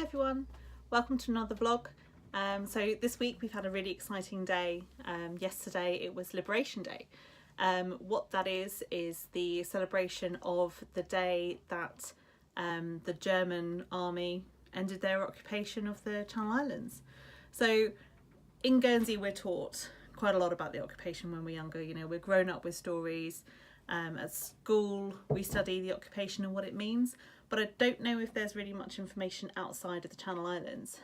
Hi everyone, welcome to another vlog. So this week we've had a really exciting day. Yesterday it was Liberation Day. What that is the celebration of the day that the German army ended their occupation of the Channel Islands. So in Guernsey we're taught quite a lot about the occupation when we're younger. You know, we're grown up with stories. At school we study the occupation and what it means, but I don't know if there's really much information outside of the Channel Islands.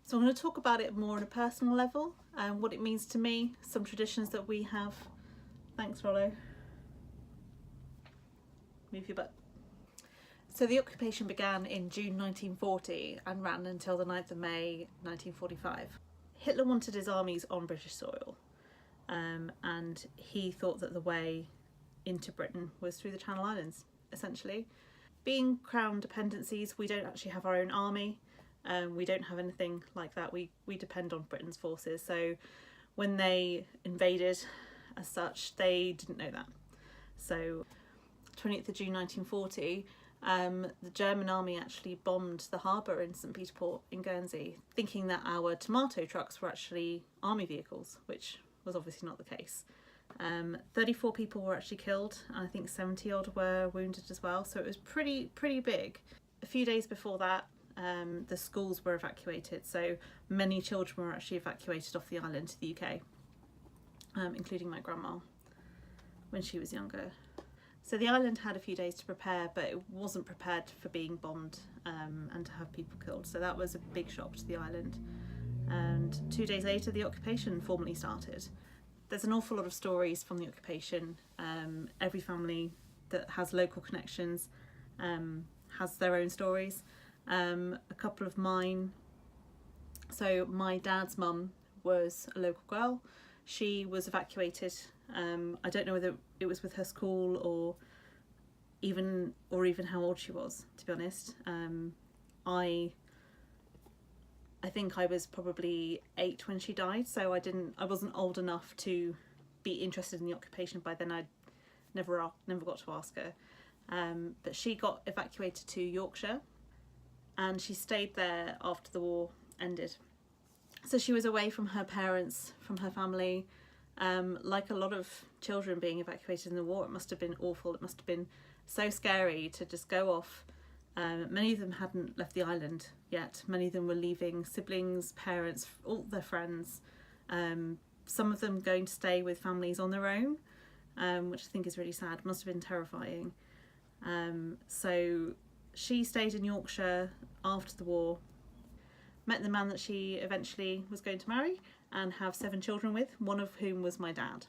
So I'm going to talk about it more on a personal level, what it means to me, some traditions that we have. Thanks, Rollo. Move your butt. So the occupation began in June 1940 and ran until the 9th of May 1945. Hitler wanted his armies on British soil, and he thought that the way into Britain was through the Channel Islands, essentially. Being Crown dependencies, we don't actually have our own army. We don't have anything like that. We depend on Britain's forces. So when they invaded as such, they didn't know that. So 20th of June 1940, the German army actually bombed the harbour in St Peter Port in Guernsey, thinking that our tomato trucks were actually army vehicles, which was obviously not the case. 34 people were actually killed, and I think 70 odd were wounded as well, so it was pretty big. A few days before that, the schools were evacuated, so many children were actually evacuated off the island to the UK, including my grandma when she was younger. So the island had a few days to prepare, but it wasn't prepared for being bombed and to have people killed, so that was a big shock to the island. And 2 days later the occupation formally started. There's an awful lot of stories from the occupation. Every family that has local connections has their own stories. A couple of mine. So my dad's mum was a local girl. She was evacuated. I don't know whether it was with her school or even how old she was, to be honest. I think I was probably 8 when she died, so I wasn't old enough to be interested in the occupation by then. I never got to ask her. But she got evacuated to Yorkshire, and she stayed there after the war ended. So she was away from her parents, from her family. Like a lot of children being evacuated in the war, it must have been awful. It must have been so scary to just go off. Many of them hadn't left the island yet. Many of them were leaving siblings, parents, all their friends. Some of them going to stay with families on their own, which I think is really sad. It must have been terrifying. So she stayed in Yorkshire after the war, met the man that she eventually was going to marry and have 7 children with, one of whom was my dad.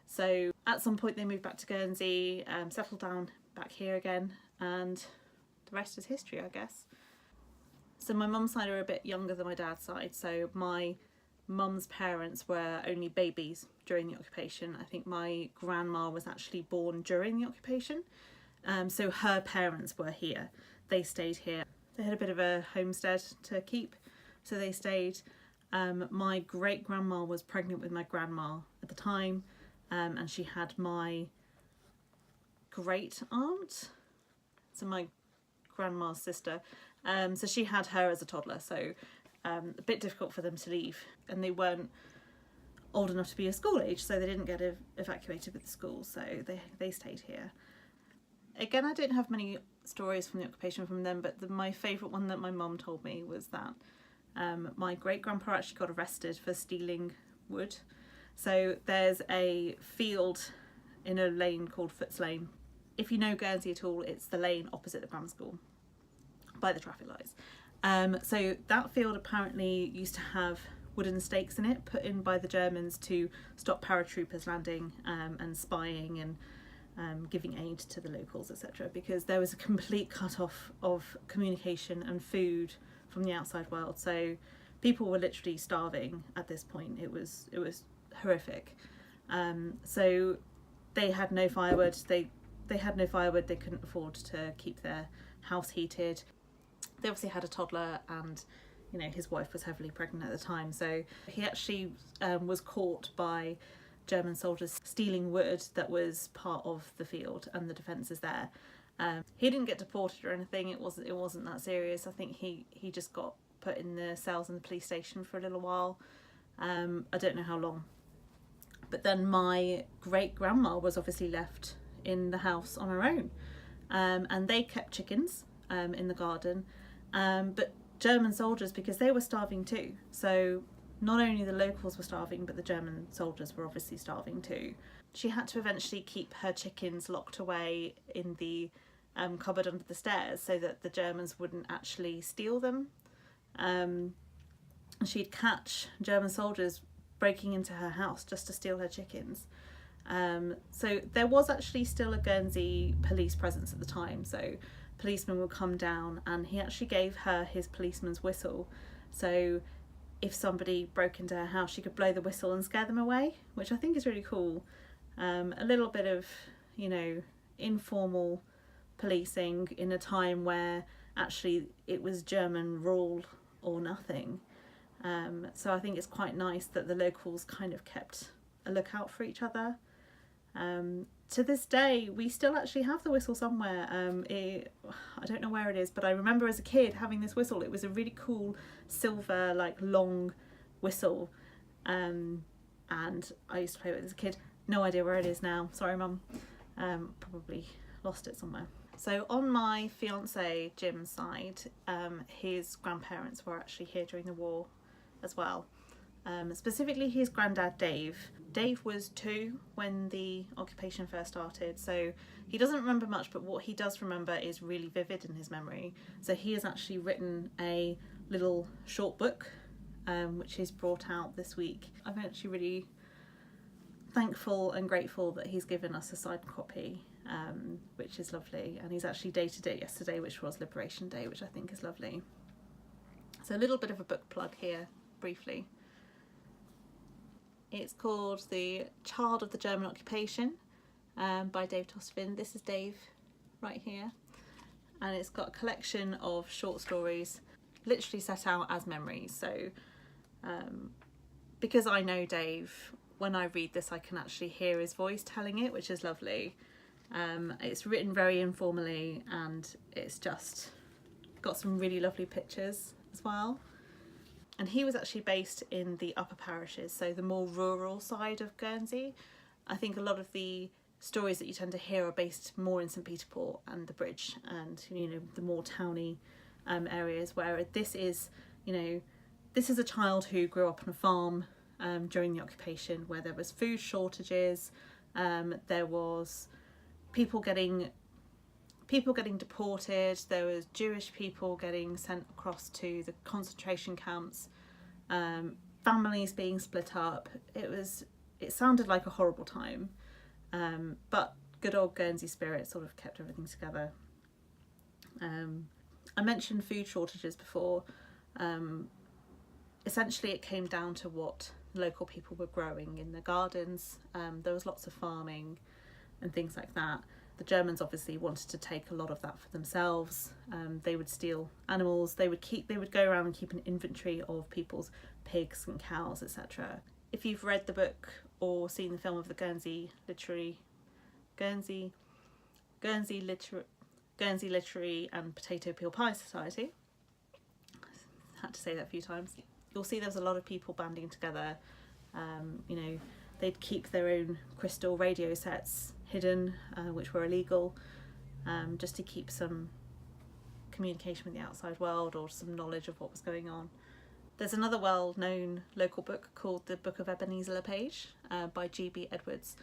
So at some point they moved back to Guernsey, settled down back here again, and the rest is history, I guess. So my mum's side are a bit younger than my dad's side, so my mum's parents were only babies during the occupation. I think my grandma was actually born during the occupation, so her parents were here. They stayed here. They had a bit of a homestead to keep, so they stayed. My great grandma was pregnant with my grandma at the time, and she had my great aunt, so my grandma's sister, so she had her as a toddler, so a bit difficult for them to leave, and they weren't old enough to be a school age, so they didn't get evacuated with the school, so they stayed here. Again, I don't have many stories from the occupation from them, but my favourite one that my mum told me was that my great grandpa actually got arrested for stealing wood. So there's a field in a lane called Foots Lane. If you know Guernsey at all, it's the lane opposite the grammar school by the traffic lights. So that field apparently used to have wooden stakes in it, put in by the Germans to stop paratroopers landing and spying and giving aid to the locals, etc., because there was a complete cut-off of communication and food from the outside world. So people were literally starving at this point. It was horrific. So they had no firewood. They had no firewood. They couldn't afford to keep their house heated. They obviously had a toddler, and you know, his wife was heavily pregnant at the time, so he actually was caught by German soldiers stealing wood that was part of the field and the defences there, He didn't get deported or anything. It wasn't that serious. I think he just got put in the cells in the police station for a little while. I don't know how long. But then my great grandma was obviously left in the house on her own, and they kept chickens in the garden. But German soldiers, because they were starving too. So not only the locals were starving, but the German soldiers were obviously starving too. She had to eventually keep her chickens locked away in the cupboard under the stairs so that the Germans wouldn't actually steal them. She'd catch German soldiers breaking into her house just to steal her chickens. So there was actually still a Guernsey police presence at the time. So policemen would come down, and he actually gave her his policeman's whistle. So if somebody broke into her house, she could blow the whistle and scare them away, which I think is really cool. A little bit of, informal policing in a time where actually it was German rule or nothing. So I think it's quite nice that the locals kind of kept a lookout for each other. To this day, we still actually have the whistle somewhere. I don't know where it is, but I remember as a kid having this whistle. It was a really cool silver, long whistle, and I used to play with it as a kid. No idea where it is now. Sorry, Mum. Probably lost it somewhere. So on my fiance Jim's side, his grandparents were actually here during the war as well. Specifically his granddad Dave. Dave was 2 when the occupation first started, so he doesn't remember much, but what he does remember is really vivid in his memory. So he has actually written a little short book, which is brought out this week. I'm actually really thankful and grateful that he's given us a signed copy, which is lovely, and he's actually dated it yesterday, which was Liberation Day, which I think is lovely. So a little bit of a book plug here, briefly. It's called The Child of the German Occupation by Dave Tostevin. This is Dave right here, and it's got a collection of short stories literally set out as memories. So because I know Dave, when I read this I can actually hear his voice telling it, which is lovely. It's written very informally, and it's just got some really lovely pictures as well. And he was actually based in the upper parishes, so the more rural side of Guernsey. I think a lot of the stories that you tend to hear are based more in St Peter Port and the Bridge, and the more towny areas. Where this is a child who grew up on a farm during the occupation, where there was food shortages, there was people getting deported, there was Jewish people getting sent across to the concentration camps, families being split up. It sounded like a horrible time, but good old Guernsey spirit sort of kept everything together. I mentioned food shortages before. Essentially it came down to what local people were growing in their gardens. There was lots of farming and things like that. The Germans obviously wanted to take a lot of that for themselves. They would steal animals. They would go around and keep an inventory of people's pigs and cows, etc. If you've read the book or seen the film of the Guernsey Literary and Potato Peel Pie Society, I had to say that a few times, you'll see there's a lot of people banding together. They'd keep their own crystal radio sets hidden, which were illegal, just to keep some communication with the outside world or some knowledge of what was going on. There's another well-known local book called The Book of Ebenezer Le Page by G.B. Edwards,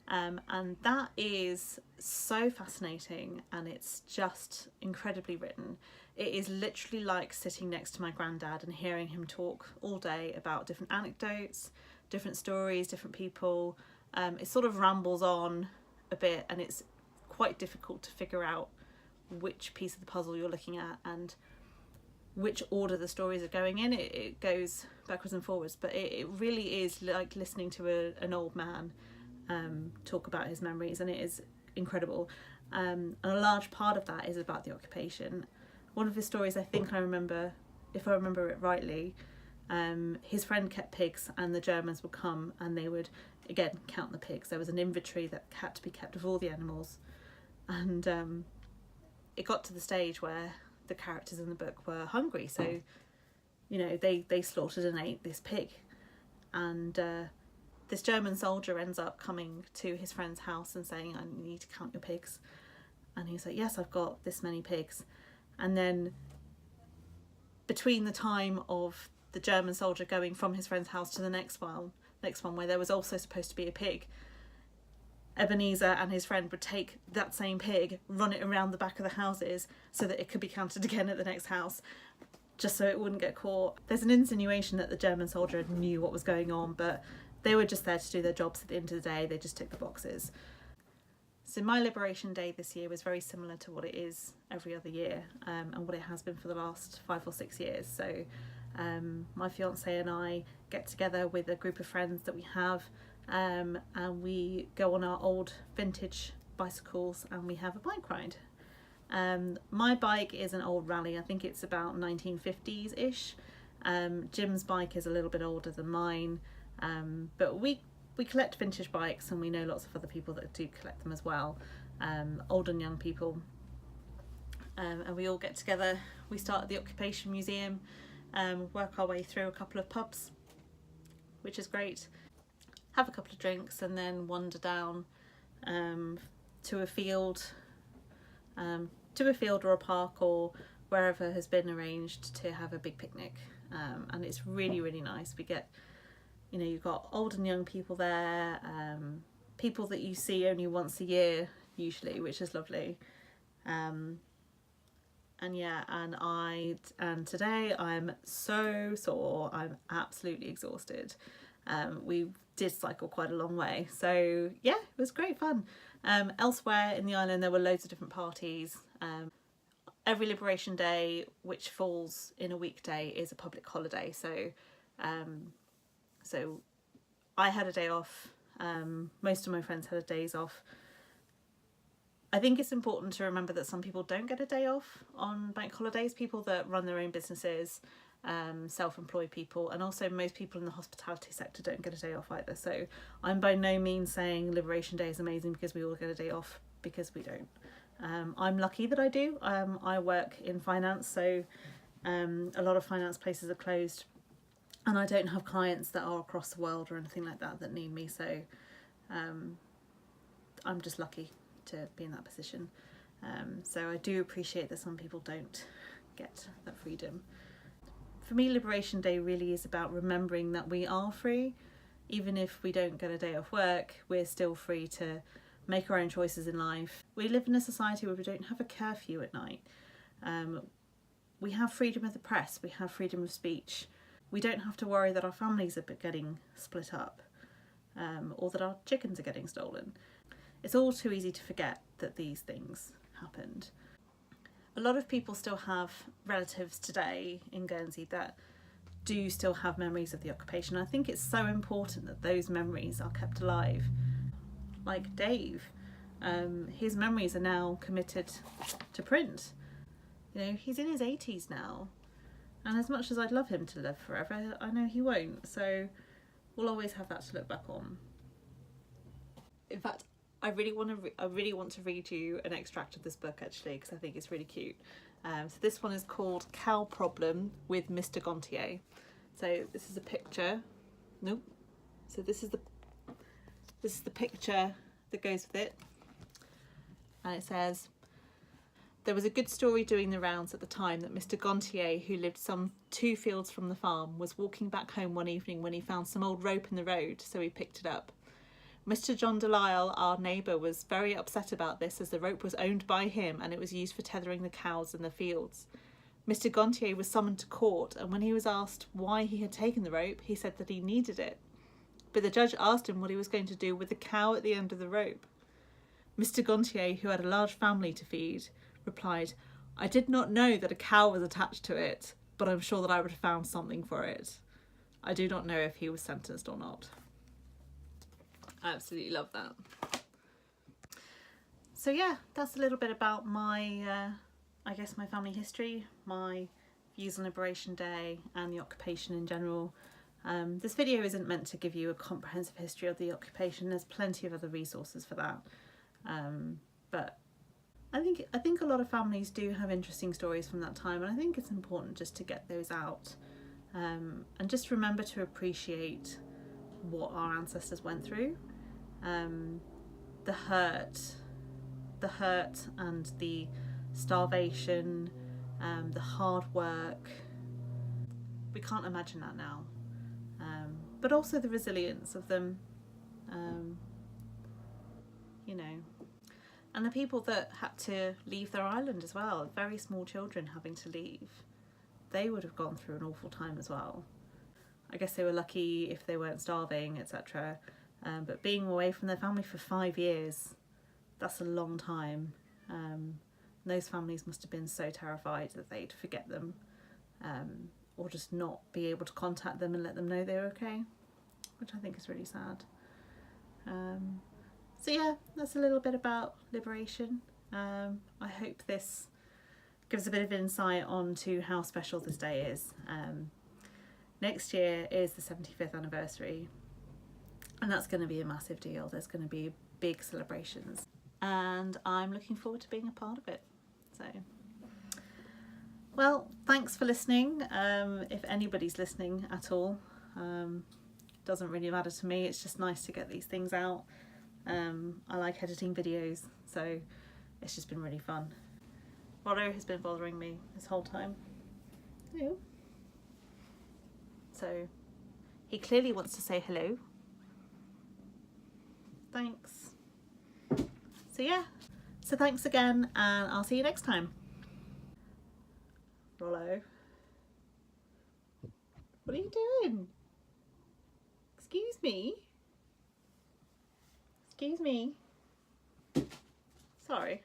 and that is so fascinating, and it's just incredibly written. It is literally like sitting next to my granddad and hearing him talk all day about different anecdotes, different stories, different people. It sort of rambles on a bit, and it's quite difficult to figure out which piece of the puzzle you're looking at and which order the stories are going in. It goes backwards and forwards, but it really is like listening to an old man talk about his memories, and it is incredible. And a large part of that is about the occupation. One of his stories, I think I remember, if I remember it rightly, his friend kept pigs, and the Germans would come and they would again count the pigs. There was an inventory that had to be kept of all the animals, and it got to the stage where the characters in the book were hungry, so you know, they slaughtered and ate this pig, and this German soldier ends up coming to his friend's house and saying, I need to count your pigs, and he's like, yes, I've got this many pigs. And then between the time of the German soldier going from his friend's house to the next one where there was also supposed to be a pig, Ebenezer and his friend would take that same pig, run it around the back of the houses so that it could be counted again at the next house, just so it wouldn't get caught. There's an insinuation that the German soldier knew what was going on, but they were just there to do their jobs at the end of the day. They just ticked the boxes. So my Liberation Day this year was very similar to what it is every other year, and what it has been for the last 5 or 6 years. So my fiance and I get together with a group of friends that we have, and we go on our old vintage bicycles and we have a bike ride. My bike is an old rally. I think it's about 1950s-ish. Jim's bike is a little bit older than mine, but we collect vintage bikes, and we know lots of other people that do collect them as well, old and young people, and we all get together. We start at the Occupation Museum, work our way through a couple of pubs, which is great, have a couple of drinks, and then wander down to a field or a park or wherever has been arranged to have a big picnic, and it's really, really nice. We get, you know, you've got old and young people there, people that you see only once a year usually, which is lovely. And yeah, and today I'm so sore. I'm absolutely exhausted. We did cycle quite a long way, so yeah, it was great fun. Elsewhere in the island there were loads of different parties. Every Liberation Day, which falls in a weekday, is a public holiday, so I had a day off, most of my friends had days off. I think it's important to remember that some people don't get a day off on bank holidays, people that run their own businesses, self-employed people, and also most people in the hospitality sector don't get a day off either. So I'm by no means saying Liberation Day is amazing because we all get a day off, because we don't. I'm lucky that I do. I work in finance, so a lot of finance places are closed, and I don't have clients that are across the world or anything like that that need me, so I'm just lucky to be in that position. So I do appreciate that some people don't get that freedom. For me, Liberation Day really is about remembering that we are free. Even if we don't get a day off work, we're still free to make our own choices in life. We live in a society where we don't have a curfew at night. We have freedom of the press, we have freedom of speech. We don't have to worry that our families are getting split up, or that our chickens are getting stolen. It's all too easy to forget that these things happened. A lot of people still have relatives today in Guernsey that do still have memories of the occupation. I think it's so important that those memories are kept alive. Like Dave, his memories are now committed to print. You know, he's in his 80s now, and as much as I'd love him to live forever, I know he won't, so we'll always have that to look back on. In fact, I really want to read you an extract of this book, actually, because I think it's really cute. So this one is called Cow Problem with Mr. Gontier. So this is a picture. Nope. So this is the picture that goes with it, and it says, there was a good story doing the rounds at the time that Mr. Gontier, who lived some 2 fields from the farm, was walking back home one evening when he found some old rope in the road, so he picked it up. Mr. John Delisle, our neighbour, was very upset about this, as the rope was owned by him and it was used for tethering the cows in the fields. Mr. Gontier was summoned to court, and when he was asked why he had taken the rope, he said that he needed it. But the judge asked him what he was going to do with the cow at the end of the rope. Mr. Gontier, who had a large family to feed, replied, I did not know that a cow was attached to it, but I'm sure that I would have found something for it. I do not know if he was sentenced or not. I absolutely love that. So yeah, that's a little bit about my, I guess my family history, my views on Liberation Day and the occupation in general. This video isn't meant to give you a comprehensive history of the occupation. There's plenty of other resources for that. But I think a lot of families do have interesting stories from that time, and I think it's important just to get those out, and just remember to appreciate what our ancestors went through, the hurt and the starvation, the hard work. We can't imagine that now, but also the resilience of them, you know. And the people that had to leave their island as well, very small children having to leave, they would have gone through an awful time as well. I guess they were lucky if they weren't starving, etc. But being away from their family for 5 years, that's a long time. Those families must have been so terrified that they'd forget them, or just not be able to contact them and let them know they were okay, which I think is really sad. So yeah, that's a little bit about liberation. I hope this gives a bit of insight onto how special this day is. Next year is the 75th anniversary, and that's going to be a massive deal. There's going to be big celebrations, and I'm looking forward to being a part of it. So, well, thanks for listening. If anybody's listening at all, doesn't really matter to me. It's just nice to get these things out. I like editing videos, so it's just been really fun. Rollo has been bothering me this whole time. Hello. So he clearly wants to say hello. Thanks. So yeah, so thanks again, and I'll see you next time. Rollo, what are you doing? Excuse me. Excuse me. Sorry.